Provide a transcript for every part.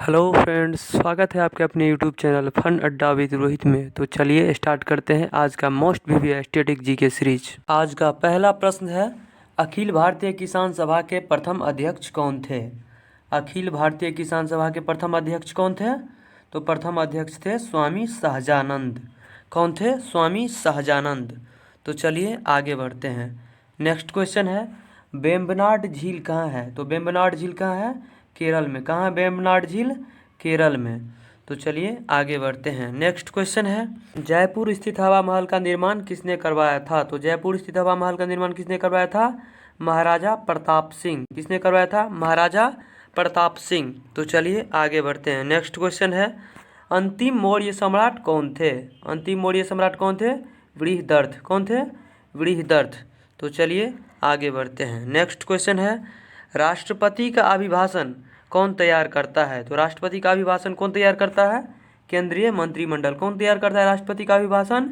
Hello friends, स्वागत है आपके अपने यूट्यूब चैनल फन अड्डा विद रोहित में। तो चलिए स्टार्ट करते हैं आज का मोस्ट वीवी स्टैटिक जी के सीरीज। आज का पहला प्रश्न है, अखिल भारतीय किसान सभा के प्रथम अध्यक्ष कौन थे? अखिल भारतीय किसान सभा के प्रथम अध्यक्ष कौन थे? तो प्रथम अध्यक्ष थे स्वामी सहजानंद। कौन थे? स्वामी सहजानंद। तो चलिए आगे बढ़ते हैं। नेक्स्ट क्वेश्चन है, वेम्बनाड झील कहाँ है? तो वेम्बनाड झील कहाँ है? केरल में। कहाँ है वेम्बनाड झील? केरल में। तो चलिए आगे बढ़ते हैं। नेक्स्ट क्वेश्चन है, जयपुर स्थित हवा महल का निर्माण किसने करवाया था? तो जयपुर स्थित हवा महल का निर्माण किसने करवाया था? महाराजा प्रताप सिंह। किसने करवाया था? महाराजा प्रताप सिंह। तो चलिए आगे बढ़ते हैं। नेक्स्ट क्वेश्चन है, अंतिम मौर्य सम्राट कौन थे? अंतिम मौर्य सम्राट कौन थे? बृहदर्थ। कौन थे? बृहदर्थ। तो चलिए आगे बढ़ते हैं। नेक्स्ट क्वेश्चन है, राष्ट्रपति का अभिभाषण कौन तैयार करता है? तो राष्ट्रपति का अभिभाषण कौन तैयार करता है? केंद्रीय मंत्रिमंडल। कौन तैयार करता है राष्ट्रपति का अभिभाषण?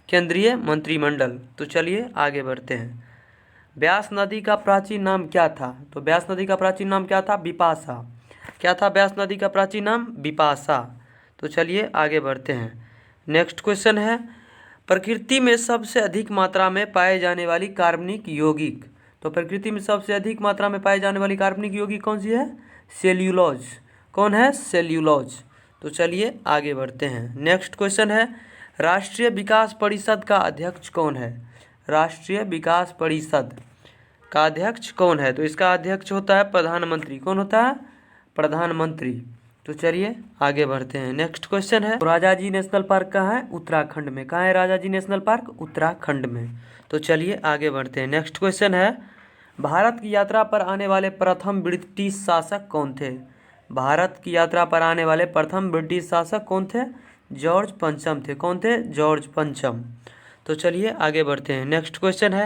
केंद्रीय मंत्रिमंडल। तो चलिए आगे बढ़ते हैं। ब्यास नदी का प्राचीन नाम क्या था? तो ब्यास नदी का प्राचीन नाम क्या था? बिपाशा। क्या था ब्यास नदी का प्राचीन नाम? बिपाशा। तो चलिए आगे बढ़ते हैं। नेक्स्ट क्वेश्चन है, प्रकृति में सबसे अधिक मात्रा में पाए जाने वाली कार्बनिक यौगिक। तो प्रकृति में सबसे अधिक मात्रा में पाए जाने वाली कार्बनिक यौगिक कौन सी है? सेल्यूलोज। कौन है? सेल्यूलोज। तो चलिए आगे बढ़ते हैं। नेक्स्ट क्वेश्चन है, राष्ट्रीय विकास परिषद का अध्यक्ष कौन है? राष्ट्रीय विकास परिषद का अध्यक्ष कौन है? तो इसका अध्यक्ष होता है प्रधानमंत्री। कौन होता है? प्रधानमंत्री। तो चलिए आगे बढ़ते हैं। नेक्स्ट क्वेश्चन है, राजाजी नेशनल पार्क कहाँ है? उत्तराखंड में। कहाँ है राजाजी नेशनल पार्क? उत्तराखंड में। तो चलिए आगे बढ़ते हैं। नेक्स्ट क्वेश्चन है, भारत की यात्रा पर आने वाले प्रथम ब्रिटिश शासक कौन थे? भारत की यात्रा पर आने वाले प्रथम ब्रिटिश शासक कौन थे? जॉर्ज पंचम थे। कौन थे? जॉर्ज पंचम। तो चलिए आगे बढ़ते हैं। नेक्स्ट क्वेश्चन है,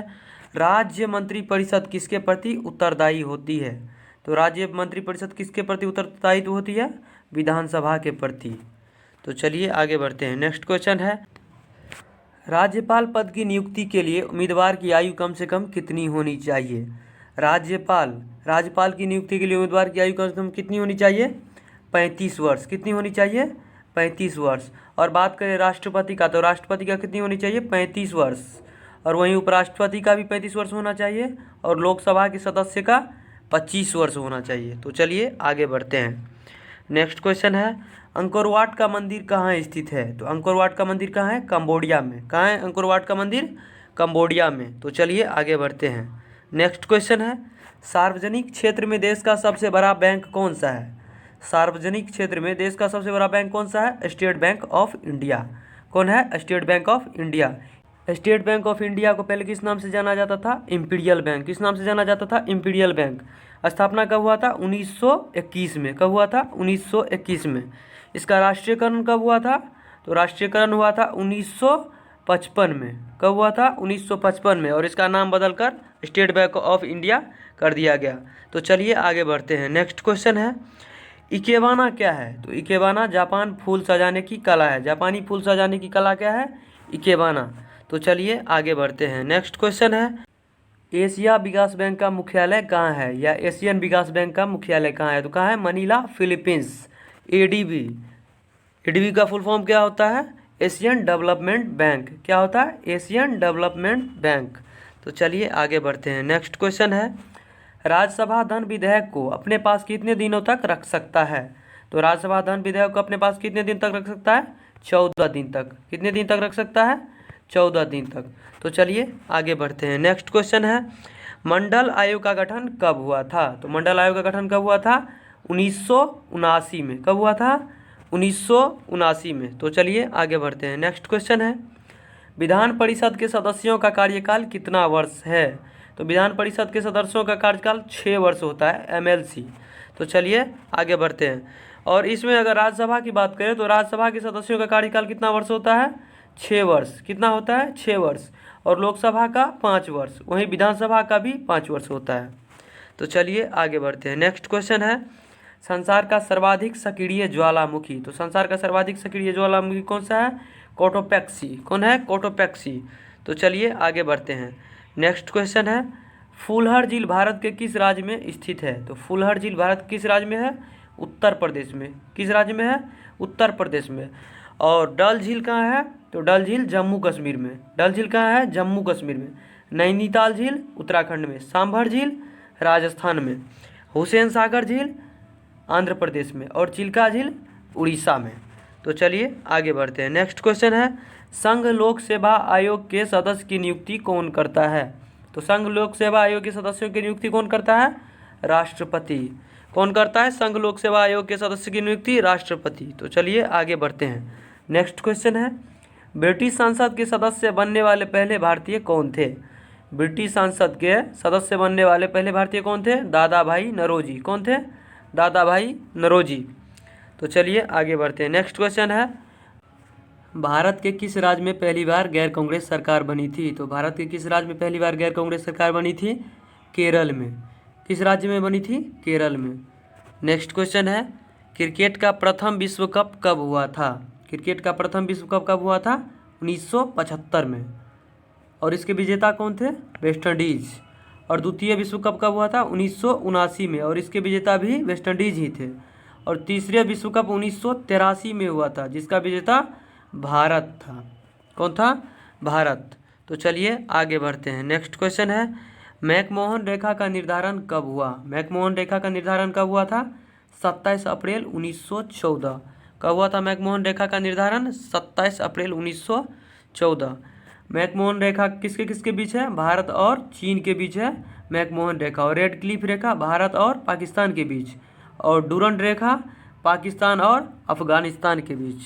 राज्य मंत्रिपरिषद किसके प्रति उत्तरदायी होती है? तो राज्य मंत्रिपरिषद किसके प्रति उत्तरदायी होती है? विधानसभा के प्रति। तो चलिए आगे बढ़ते हैं। नेक्स्ट क्वेश्चन है, राज्यपाल पद की नियुक्ति के लिए उम्मीदवार की आयु कम से कम कितनी होनी चाहिए? राज्यपाल की नियुक्ति के लिए उम्मीदवार की आयु कम से कम कितनी होनी चाहिए? 35 वर्ष। कितनी होनी चाहिए? 35 वर्ष। और बात करें राष्ट्रपति का, तो राष्ट्रपति का कितनी होनी चाहिए? 35 वर्ष। और वहीं उपराष्ट्रपति का भी 35 वर्ष होना चाहिए, और लोकसभा के सदस्य का 25 वर्ष होना चाहिए। तो चलिए आगे बढ़ते हैं। नेक्स्ट क्वेश्चन है, अंकोर का मंदिर कहाँ स्थित है? तो अंकोर का मंदिर कहाँ है? कंबोडिया में। कहाँ है अंकोर का मंदिर? कंबोडिया में। तो चलिए आगे बढ़ते हैं। नेक्स्ट क्वेश्चन है, सार्वजनिक क्षेत्र में देश का सबसे बड़ा बैंक कौन सा है? सार्वजनिक क्षेत्र में देश का सबसे बड़ा बैंक कौन सा है? State bank of India. कौन है? State bank of India. State bank of India को पहले किस नाम से जाना जाता था? Imperial bank. किस नाम से जाना जाता था? Imperial bank. स्थापना कब हुआ था? 1921 में। कब हुआ था? 1921 में। इसका राष्ट्रीयकरण कब हुआ था? तो राष्ट्रीयकरण हुआ था 1955 में। कब हुआ था? 1955 में। और इसका नाम बदलकर स्टेट बैंक ऑफ इंडिया कर दिया गया। तो चलिए आगे बढ़ते हैं। नेक्स्ट क्वेश्चन है, इकेबाना क्या है? तो इकेबाना जापान फूल सजाने की कला है। जापानी फूल सजाने की कला क्या है? इकेबाना। तो चलिए आगे बढ़ते हैं। नेक्स्ट क्वेश्चन है, एशिया विकास बैंक का मुख्यालय कहाँ है? या एशियन विकास बैंक का मुख्यालय कहाँ है? तो कहाँ है? Manila, Philippines. एडीबी। एडीबी का फुल फॉर्म क्या होता है? Asian development bank. क्या होता है? Asian development bank. तो चलिए आगे बढ़ते हैं। नेक्स्ट क्वेश्चन है, राज्यसभा धन विधेयक को अपने पास कितने दिनों तक रख सकता है? तो राज्यसभा धन विधेयक को अपने पास कितने दिन तक रख सकता है? 14 दिन तक। कितने दिन तक रख सकता है? 14 दिन तक। तो चलिए आगे बढ़ते हैं। नेक्स्ट क्वेश्चन है, मंडल आयोग का गठन कब हुआ था? तो मंडल आयोग का गठन कब हुआ था? 1979 में। कब हुआ था? 1979 में। तो चलिए आगे बढ़ते हैं। नेक्स्ट क्वेश्चन है, विधान परिषद के सदस्यों का कार्यकाल कितना वर्ष है? तो विधान परिषद के सदस्यों का कार्यकाल 6 वर्ष होता है, एमएलसी। तो चलिए आगे बढ़ते हैं। और इसमें अगर राज्यसभा की बात करें तो राज्यसभा के सदस्यों का कार्यकाल कितना वर्ष होता है? 6 वर्ष। कितना होता है? 6 वर्ष। और लोकसभा का 5 वर्ष। वहीं विधानसभा का भी 5 वर्ष होता है। तो चलिए आगे बढ़ते हैं। नेक्स्ट क्वेश्चन है, संसार का सर्वाधिक सक्रिय ज्वालामुखी। तो संसार का सर्वाधिक सक्रिय ज्वालामुखी कौन सा है? कोटोपैक्सी। कौन है? कोटोपैक्सी। तो चलिए आगे बढ़ते हैं। नेक्स्ट क्वेश्चन है, फूलहर झील भारत के किस राज्य में स्थित है? तो फूलहर झील भारत किस राज्य में है? उत्तर प्रदेश में। किस राज्य में है? उत्तर प्रदेश में। और डल झील कहाँ है? तो डल झील जम्मू कश्मीर में। डल झील कहाँ है? जम्मू कश्मीर में। नैनीताल झील उत्तराखंड में। सांभर झील राजस्थान में। हुसैन सागर झील आंध्र प्रदेश में। और चिल्का झील उड़ीसा में। तो चलिए आगे बढ़ते हैं। नेक्स्ट क्वेश्चन है, संघ लोक सेवा आयोग के सदस्य की नियुक्ति कौन करता है? तो संघ लोक सेवा आयोग के सदस्यों की नियुक्ति कौन करता है? राष्ट्रपति। कौन करता है संघ लोक सेवा आयोग के सदस्य की नियुक्ति? राष्ट्रपति। तो चलिए आगे बढ़ते हैं। नेक्स्ट क्वेश्चन है, ब्रिटिश संसद के सदस्य बनने वाले पहले भारतीय कौन थे? ब्रिटिश संसद के सदस्य बनने वाले पहले भारतीय कौन थे? दादा भाई नौरोजी। कौन थे? दादा भाई नौरोजी। तो चलिए आगे बढ़ते हैं। नेक्स्ट क्वेश्चन है, भारत के किस राज्य में पहली बार गैर कांग्रेस सरकार बनी थी? तो भारत के किस राज्य में पहली बार गैर कांग्रेस सरकार बनी थी? केरल में। किस राज्य में बनी थी? केरल में। नेक्स्ट क्वेश्चन है, क्रिकेट का प्रथम विश्व कप कब हुआ था? क्रिकेट का प्रथम विश्व कप कब हुआ था? 1975 में। और इसके विजेता कौन थे? West Indies. और द्वितीय विश्व कप कब हुआ था? 1979 में। और इसके विजेता भी वेस्ट इंडीज ही थे। और तीसरे विश्व कप 1983 में हुआ था, जिसका विजेता भारत था। कौन था? भारत। तो चलिए आगे बढ़ते हैं। नेक्स्ट क्वेश्चन है, मैकमोहन रेखा का निर्धारण कब हुआ? मैकमोहन रेखा का निर्धारण कब हुआ था? 27 अप्रैल 1914। कब हुआ था मैकमोहन रेखा का निर्धारण? 27 अप्रैल 1914। मैकमोहन रेखा किसके किसके बीच है? भारत और चीन के बीच है मैकमोहन रेखा। और रेड क्लिफ रेखा भारत और पाकिस्तान के बीच। और डूरंड रेखा पाकिस्तान और अफगानिस्तान के बीच।